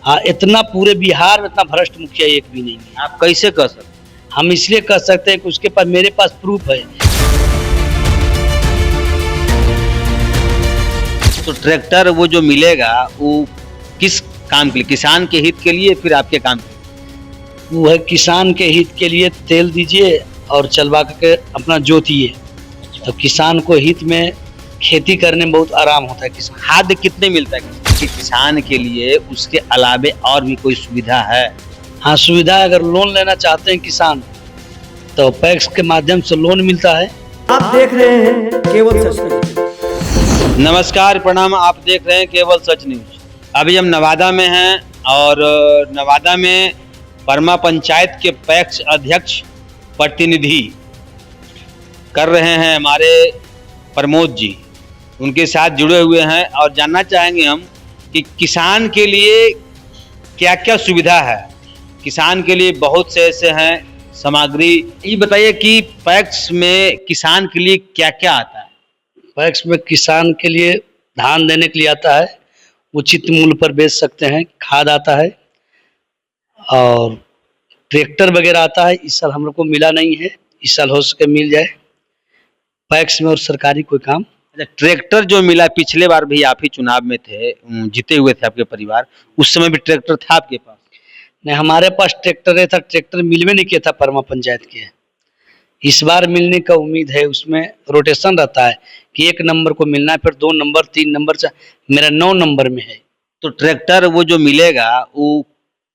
हाँ, इतना पूरे बिहार में इतना भ्रष्ट मुखिया एक भी नहीं है। आप कैसे कह सकते हैं? हम इसलिए कह सकते हैं कि उसके पास मेरे पास प्रूफ है। तो ट्रैक्टर वो जो मिलेगा वो किस काम के लिए? किसान के हित के लिए, फिर आपके काम के लिए? वो है किसान के हित के लिए, तेल दीजिए और चलवा के अपना जोतिए। तो किसान को हित में खेती करने में बहुत आराम होता है। किसान खाद कितने मिलता है कि किसान के लिए? उसके अलावे और भी कोई सुविधा है? हाँ, सुविधा है। अगर लोन लेना चाहते हैं किसान तो पैक्स के माध्यम से लोन मिलता है। आप देख रहे हैं केवल सच न्यूज। नमस्कार, प्रणाम। आप देख रहे हैं केवल सच न्यूज। अभी हम नवादा में हैं और नवादा में परमा पंचायत के पैक्स अध्यक्ष प्रतिनिधि कर रहे हैं हमारे प्रमोद जी। उनके साथ जुड़े हुए हैं और जानना चाहेंगे हम कि किसान के लिए क्या क्या सुविधा है। किसान के लिए बहुत से ऐसे हैं सामग्री। ये बताइए कि पैक्स में किसान के लिए क्या क्या आता है? पैक्स में किसान के लिए धान देने के लिए आता है, उचित मूल्य पर बेच सकते हैं। खाद आता है और ट्रैक्टर वगैरह आता है। इस साल हम लोग को मिला नहीं है, इस साल हो सके मिल जाए पैक्स में। और सरकारी कोई काम। ट्रैक्टर जो मिला, पिछले बार भी आप ही चुनाव में थे, जीते हुए थे आपके परिवार, उस समय भी ट्रैक्टर था आपके पास? नहीं, हमारे पास ट्रैक्टर था। ट्रैक्टर मिलवे नहीं किया था परमा पंचायत के। इस बार मिलने का उम्मीद है। उसमें रोटेशन रहता है कि 1 नंबर को मिलना है, फिर 2 नंबर 3 नंबर से मेरा 9 नंबर में है। तो ट्रैक्टर वो जो मिलेगा वो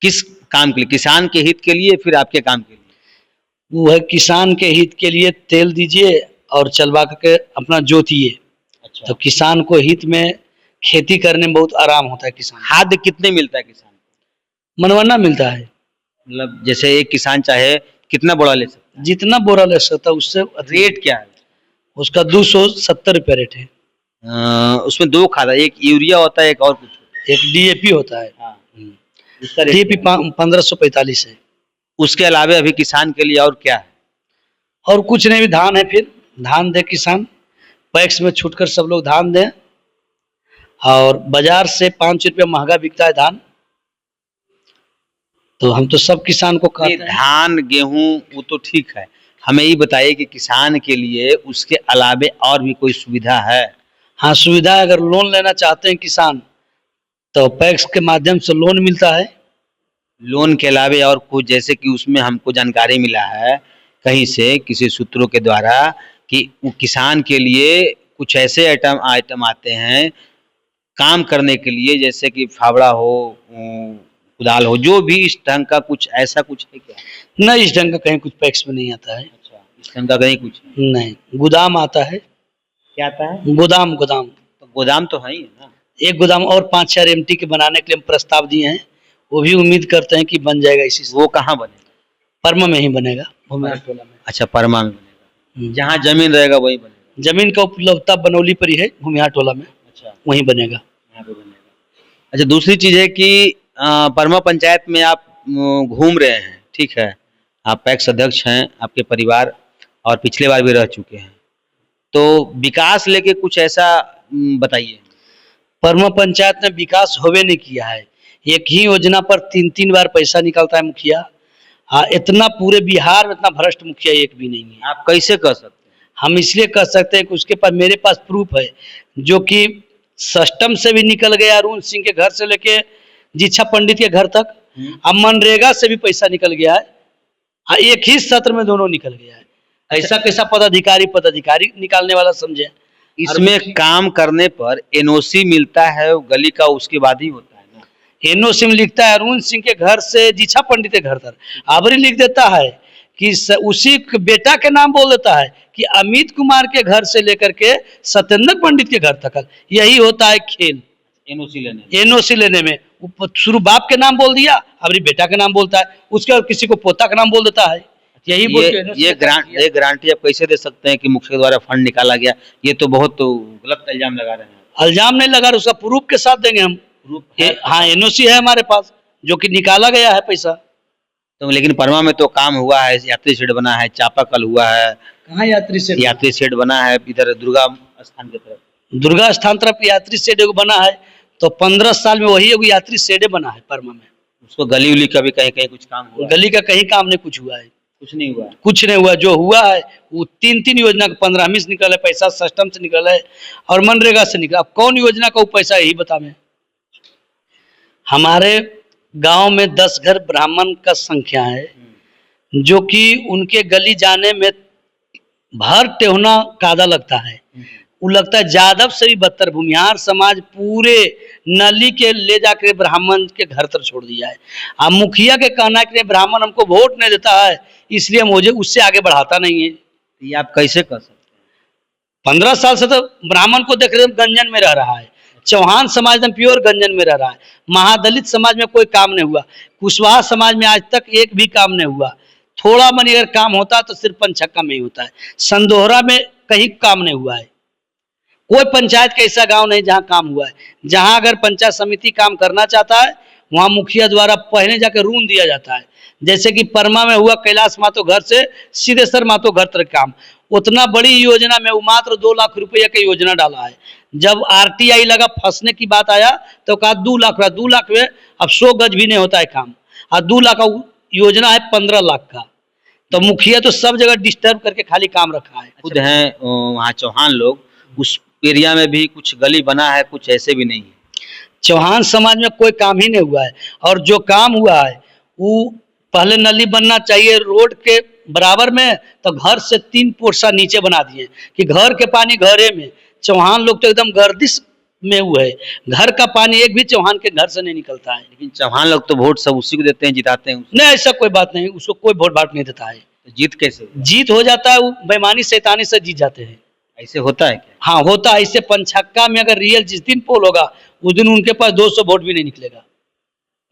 किस काम के लिए? किसान के हित के लिए, फिर आपके काम के लिए? वो है किसान के हित के लिए, तेल दीजिए और चलवा के अपना जोतिए। अच्छा। तो किसान को हित में खेती करने में बहुत आराम होता है। किसान खाद कितने मिलता है किसान को? मनवना मिलता है। मतलब जैसे एक किसान चाहे कितना बोरा ले सकता जितना बोरा ले सकता है उससे है? रेट क्या है उसका? 270 रुपया रेट है। उसमें 2 खाद है, एक यूरिया होता है, एक और कुछ होता है। एक डीएपी होता है। हाँ। उसका रेट डीएपी क्या है? 1545 है। उसके अलावा अभी किसान के लिए और क्या है? और कुछ नहीं, भी धान है। फिर धान दे किसान, पैक्स में छूटकर सब लोग धान दें। और बाजार से 5 रुपया महंगा बिकता है धान। तो हम तो सब किसान को कहते हैं। धान गेहूं वो तो ठीक है, हमें ये बताइए कि किसान के लिए उसके अलावे और भी कोई सुविधा है? हाँ, सुविधा है। अगर लोन लेना चाहते हैं किसान तो पैक्स के माध्यम से लोन मिलता है। लोन के अलावे और कुछ? जैसे कि उसमें हमको जानकारी मिला है कहीं से, किसी सूत्रों के द्वारा, कि वो किसान के लिए कुछ ऐसे आइटम आते हैं काम करने के लिए, जैसे कि फावड़ा हो, कुदाल हो, जो भी इस ढंग का कुछ ऐसा कुछ है क्या? नहीं, इस ढंग का कहीं कुछ पैक्स में नहीं आता है। अच्छा, इस ढंग का कहीं कुछ नहीं, गोदाम आता है। क्या आता है? गोदाम गोदाम तो गोदाम तो है ही है ना। एक गोदाम और 5-4 एमटी के बनाने के लिए हम प्रस्ताव दिए हैं। वो भी उम्मीद करते हैं कि बन जाएगा इसी से। वो कहाँ बनेगा? परमा में ही बनेगा, भूमिहार टोला में। अच्छा, परमा में बनेगा। जहाँ जमीन रहेगा वही बनेगा? जमीन का उपलब्धता बनौली पर ही है, भूमिहार टोला में। अच्छा, वहीं बनेगा। यहाँ पे बनेगा। अच्छा, दूसरी चीज है कि परमा पंचायत में आप घूम रहे हैं, ठीक है, आप पैक्स अध्यक्ष हैं, आपके परिवार और पिछले बार भी रह चुके हैं, तो विकास लेके कुछ ऐसा बताइए। परमा पंचायत ने विकास होवे नहीं किया है। एक ही योजना पर 3-3 बार पैसा निकलता है मुखिया। हाँ, इतना पूरे बिहार में इतना भ्रष्ट मुखिया एक भी नहीं है। आप कैसे कह सकते हैं? हम इसलिए कह सकते हैं कि उसके पास मेरे पास प्रूफ है, जो कि सिस्टम से भी निकल गया, अरुण सिंह के घर से लेके जीछा पंडित के घर तक। अब मनरेगा से भी पैसा निकल गया है। हाँ, एक ही सत्र में दोनों निकल गया है। ऐसा कैसा पदाधिकारी निकालने वाला समझे? इसमें काम करने पर एनओसी मिलता है वो गली का, उसके बाद ही होता है ना। एनओसी में लिखता है अरुण सिंह के घर से जीछा पंडित के घर तक। आबरी लिख देता है कि उसी बेटा के नाम बोल देता है कि अमित कुमार के घर से लेकर के सत्येंद्र पंडित के घर तक। यही होता है खेल एनओसी लेने में। शुरू बाप के नाम बोल दिया, अबरी बेटा के नाम बोलता है, उसके बाद किसी को पोता का नाम बोल देता है। यही ये गारंटी आप कैसे दे सकते हैं कि मुखिया के द्वारा फंड निकाला गया? ये तो बहुत गलत इल्जाम लगा रहे हैं। इल्जाम नहीं लगा रहे, उसका प्रूफ के साथ देंगे हम। हाँ, एनओसी है हमारे पास जो कि निकाला गया है पैसा। तो लेकिन परमा में तो काम हुआ है, यात्री शेड बना है, चापाकल हुआ है। कहाँ यात्री शेड बना है? इधर दुर्गा स्थान की तरफ। दुर्गा स्थान तरफ यात्री शेड बना है। तो 15 साल में वही एक यात्री शेडे बना है परमा में। उसको गली उली का भी कहीं कहीं कुछ काम हुआ है? गली का कहीं काम नहीं कुछ हुआ है, कुछ नहीं हुआ है। कुछ नहीं हुआ। जो हुआ है वो 3 योजना का 15 से निकल है, पैसा सिस्टम से निकल है और मनरेगा से निकला। अब कौन योजना का वो पैसा यही बता में। हमारे गांव में 10 घर ब्राह्मण का संख्या है, जो कि उनके गली जाने में भर टेहुना कादा लगता है। वो लगता है यादव से भी बदतर। भूमिहार समाज पूरे नली के ले जाकर ब्राह्मण के घर तर छोड़ दिया है। अब मुखिया के कहना है कि ब्राह्मण हमको वोट नहीं देता है, इसलिए मुझे उससे आगे बढ़ाता नहीं है। ये आप कैसे कर सकते हैं? 15 साल से तो ब्राह्मण को देख रहे गंजन में रह रहा है, चौहान समाज में प्योर गंजन में रह रहा है, महादलित समाज में कोई काम नहीं हुआ, कुशवाहा समाज में आज तक एक भी काम नहीं हुआ। थोड़ा मनी अगर काम होता है तो सिर्फ पंचक्का में ही होता है। संदोहरा में कहीं काम नहीं हुआ है। कोई पंचायत का ऐसा गांव नहीं जहां काम हुआ है। जहां अगर पंचायत समिति काम करना चाहता है वहां मुखिया द्वारा पहले जाकर रून दिया जाता है। जैसे कि परमा में हुआ कैलाश मातो घर से सिद्धेश्वर मातो घर तक काम, उतना बड़ी योजना में वो मात्र 2 लाख रुपया की योजना डाला है। जब RTI लगा फंसने की बात आया तो कहा 2 लाख, 2 लाख में अब 100 गज भी नहीं होता है काम, और 2 लाख का योजना है 15 लाख का। तो मुखिया तो सब जगह डिस्टर्ब करके खाली काम रखा है। खुद हैं वहाँ चौहान लोग, उस एरिया में भी कुछ गली बना है, कुछ ऐसे भी नहीं है। चौहान समाज में कोई काम ही नहीं हुआ है, और जो काम हुआ है वो पहले नली बनना चाहिए रोड के बराबर में, तो घर से 3 पोर्सा नीचे बना दिए कि घर के पानी घरे में। चौहान लोग तो एकदम गर्दिश में हुए है, घर का पानी एक भी चौहान के घर से नहीं निकलता है। लेकिन चौहान लोग तो वोट सब उसी को देते हैं, जिताते हैं उसको। नहीं, ऐसा कोई बात नहीं, उसको कोई वोट भाट नहीं देता है। तो जीत कैसे हुआ? जीत हो जाता है, वो बेईमानी शैतानी से जीत जाते हैं। ऐसे होता है क्या? हाँ होता है। इससे पंचक्का में अगर रियल जिस दिन पोल होगा उस दिन उनके पास 200 वोट भी नहीं निकलेगा।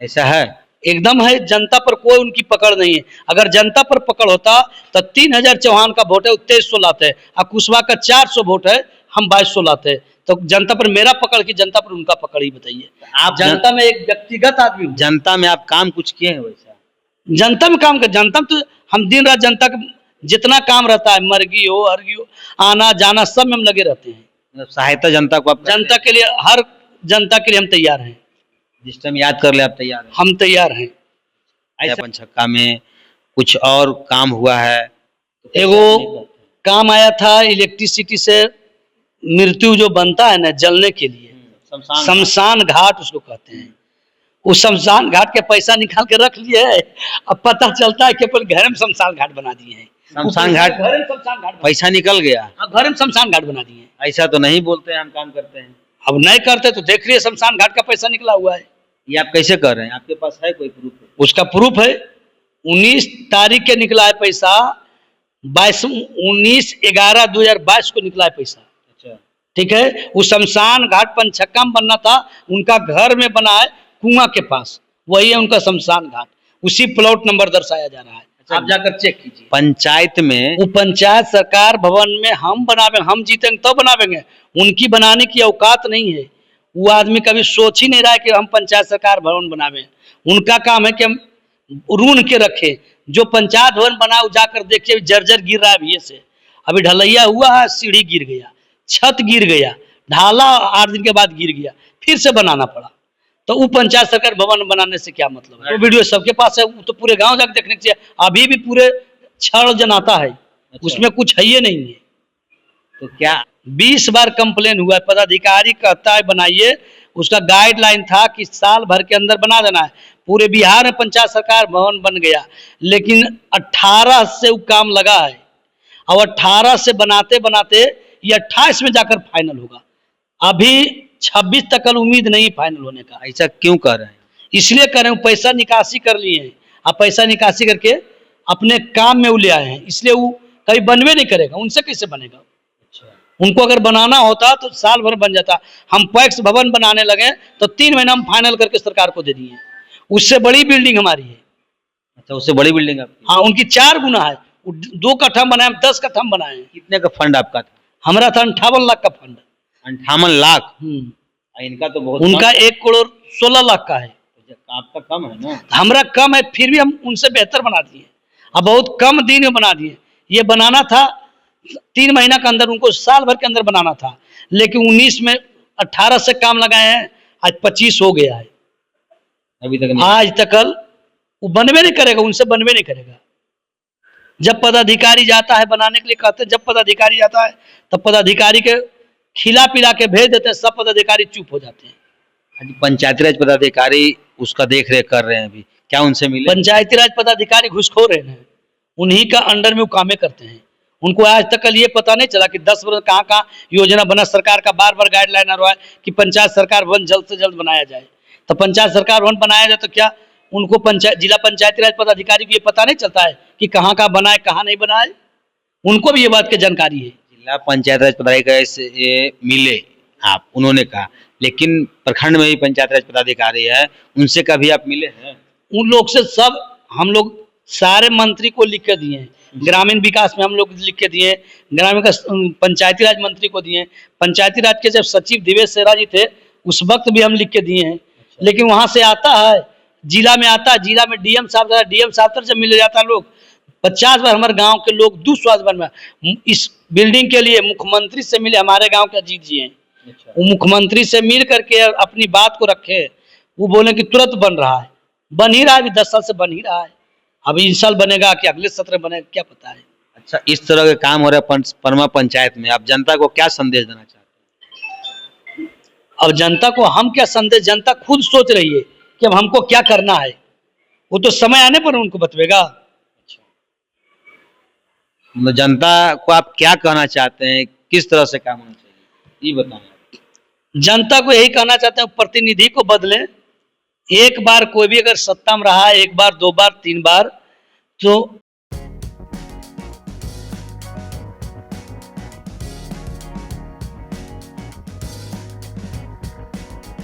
ऐसा है? एकदम है। जनता पर कोई उनकी पकड़ नहीं है। अगर जनता पर पकड़ होता तो 3000 चौहान का वोट है, 2300 लाते हैं, और कुशवाहा का 400 वोट है, हम 2200 लाते हैं। तो जनता पर मेरा पकड़ की जनता पर उनका पकड़ ही बताइए। आप जनता में एक व्यक्तिगत आदमी हूं। जनता में आप काम कुछ किए हैं वैसा? जनता में काम कर, जनता में तो हम दिन रात जनता का जितना काम रहता है, मरगी हो हरगी हो, आना जाना सब में हम लगे रहते हैं। मतलब सहायता जनता को आप जनता के लिए, हर जनता के लिए हम तैयार हैं। जिस टाइम याद कर ले आप तैयार हैं? हम तैयार हैं। ऐसा पंचक्का में कुछ और काम हुआ है? एगो काम आया था इलेक्ट्रिसिटी से, मृत्यु जो बनता है ना जलने के लिए, शमशान घाट उसको कहते हैं। उस शमशान घाट के पैसा निकाल के रख लिए है। अब पता चलता है कि घर में शमशान घाट बना दिए हैं। शमशान घाट, घर में शमशान घाट पैसा निकल गया। घर में शमशान घाट बना दिए। ऐसा तो नहीं बोलते हैं हम काम करते हैं। अब नहीं करते तो देख रही है शमशान घाट का पैसा निकला हुआ है। ये आप कैसे कर रहे हैं? आपके पास है कोई प्रूफ? उसका प्रूफ है। 19 तारीख के निकला है पैसा, 19/11/2022 को निकला है पैसा। अच्छा, ठीक है। उस शमशान घाट पंचक्का में बनना था, उनका घर में बना है कुआं के पास, वही है उनका शमशान घाट। उसी प्लॉट नंबर दर्शाया जा रहा है। अच्छा, आप जाकर चेक कीजिए। पंचायत में, वो पंचायत सरकार भवन में हम बनावे, हम जीतेंगे तो बनावेंगे। उनकी बनाने की औकात नहीं है। वो आदमी कभी सोच ही नहीं रहा है कि हम पंचायत सरकार भवन बनावे। उनका काम है कि हम रून के रखे। जो पंचायत भवन बनाओ जाकर देखिए जर्जर गिर रहा है अभी से। अभी ढलैया हुआ है, सीढ़ी गिर गया, छत गिर गया, ढाला 8 दिन के बाद गिर गया, फिर से बनाना पड़ा। तो वो पंचायत सरकार भवन बनाने से क्या मतलब है? तो वीडियो सबके पास है, वो तो पूरे गांव जाकर देखने चाहिए। अभी भी पूरे छड़ जनाता है। अच्छा, उसमें कुछ है ही नहीं है। तो क्या 20 बार कंप्लेन हुआ है। पदाधिकारी कहता है बनाइए, उसका गाइडलाइन था कि साल भर के अंदर बना देना है। पूरे बिहार में पंचायत सरकार भवन बन गया, लेकिन 18 से वो काम लगा है, और 18 से बनाते बनाते ये 28 में जाकर फाइनल होगा। अभी 26 तक उम्मीद नहीं फाइनल होने का। ऐसा क्यों कर रहे हैं? इसलिए कर रहे हैं, पैसा निकासी कर लिए हैं। अब पैसा निकासी करके अपने काम में वो ले आए हैं, इसलिए वो कभी बनवे नहीं करेगा। उनसे कैसे बनेगा? उनको अगर बनाना होता तो साल भर बन जाता। हम पैक्स भवन बनाने लगे तो 3 महीना हम फाइनल करके सरकार को दे दिए। उससे बड़ी बिल्डिंग हमारी है। अच्छा, उससे बड़ी बिल्डिंग आपकी? हाँ, उनकी 4 गुना है। 2 कट्ठा बनाए, 10 कट्ठा बनाए। कितने का फंड आपका था? हमारा था 58 लाख का फंड। 58 लाख? इनका तो बहुत, उनका 1 करोड़ 16 लाख का है। आपका कम है ना? हमारा कम है, फिर भी हम उनसे बेहतर बना दिए। अब बहुत कम दिन में बना दिए। ये बनाना था 3 महीना के अंदर, उनको साल भर के अंदर बनाना था, लेकिन 19 में 18 से काम लगाए हैं, आज 25 हो गया है, अभी तक नहीं। आज तक वो बनवे नहीं करेगा, उनसे बनवे नहीं करेगा। जब पदाधिकारी जाता है बनाने के लिए कहते हैं, जब पदाधिकारी जाता है तब पदाधिकारी के खिला पिला के भेज देते हैं, सब पदाधिकारी चुप हो जाते हैं। आज पंचायती राज पदाधिकारी उसका देख रेख कर रहे हैं, अभी क्या उनसे मिले? पंचायती राज पदाधिकारी घुसखोर हैं, उन्हीं का अंडर में वो कामें करते हैं। उनको आज तक ये पता नहीं चला कि 10 वर्ष कहाँ कहाँ योजना बना, सरकार का बार बार गाइडलाइन आ रहा है कि पंचायत सरकार भवन जल्द से जल्द बनाया जाए। तो पंचायत सरकार भवन बनाया जाए तो क्या उनको जिला पंचायती राज पदाधिकारी को ये पता नहीं चलता है कि कहाँ कहाँ बनाए कहाँ नहीं बनाए? उनको भी ये बात की जानकारी है। जिला पंचायत राज पदाधिकारी से ये मिले आप, उन्होंने कहा, लेकिन प्रखंड में भी पंचायत राज पदाधिकारी है, उनसे कभी आप मिले हैं? उन लोग से सब हम लोग सारे मंत्री को लिख के दिए हैं। ग्रामीण विकास में हम लोग लिख के दिए, ग्रामीण पंचायती राज मंत्री को दिए, पंचायती राज के जब सचिव दिवेश सेरा जी थे उस वक्त भी हम लिख के दिए हैं। लेकिन वहां से आता है, जिला में आता है, जिला में डीएम साहब से मिले जाता है लोग। 50 बार हमारे गांव के लोग 200 बार में इस बिल्डिंग के लिए मुख्यमंत्री से मिले। हमारे गांव के अजीत जी हैं, वो मुख्यमंत्री से मिल करके अपनी बात को रखे, वो बोले कि तुरंत बन रहा है, बन ही रहा है, अभी 10 साल से बन ही रहा है। अभी इस साल बनेगा कि अगले सत्र बनेगा क्या पता है। अच्छा, इस तरह के काम हो रहे हैं परमा पंचायत में, आप जनता को क्या संदेश देना चाहते हैं? अब जनता को हम क्या संदेश, जनता खुद सोच रही है कि अब हमको क्या करना है, वो तो समय आने पर उनको बतवेगा। मतलब जनता को आप क्या कहना चाहते हैं, किस तरह से काम होना चाहिए, ये बताएं। जनता को यही कहना चाहते हैं, प्रतिनिधि को बदलें। एक बार कोई भी अगर सत्ता में रहा है, 1 बार 2 बार 3 बार, तो